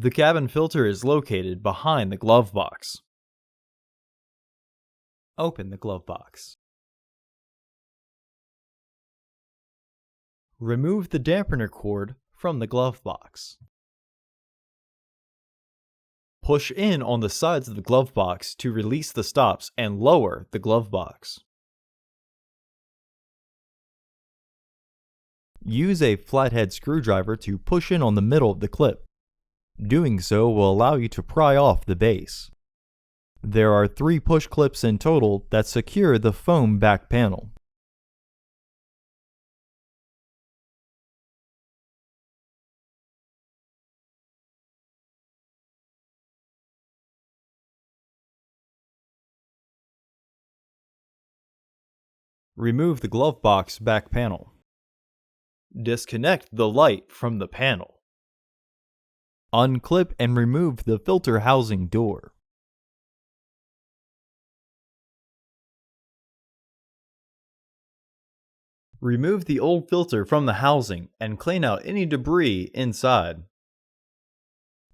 The cabin filter is located behind the glove box. Open the glove box. Remove the dampener cord from the glove box. Push in on the sides of the glove box to release the stops and lower the glove box. Use a flathead screwdriver to push in on the middle of the clip. Doing so will allow you to pry off the base. There are 3 push clips in total that secure the foam back panel. Remove the glove box back panel. Disconnect the light from the panel. Unclip and remove the filter housing door. Remove the old filter from the housing and clean out any debris inside.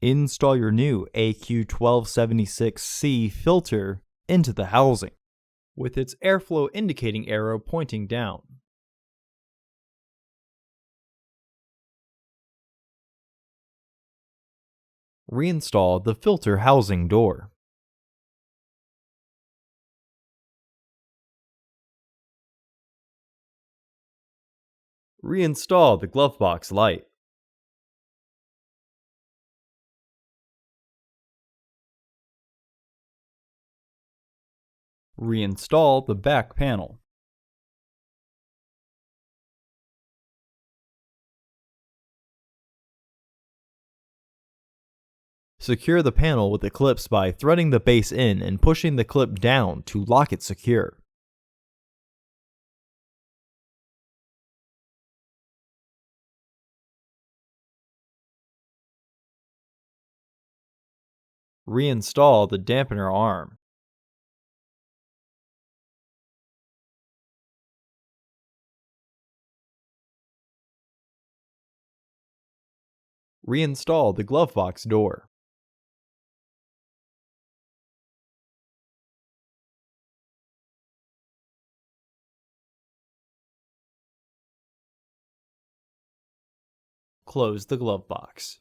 Install your new AQ1276C filter into the housing, with its airflow indicating arrow pointing down. Reinstall the filter housing door. Reinstall the glove box light. Reinstall the back panel. Secure the panel with the clips by threading the base in and pushing the clip down to lock it secure. Reinstall the dampener arm. Reinstall the glove box door. Close the glove box.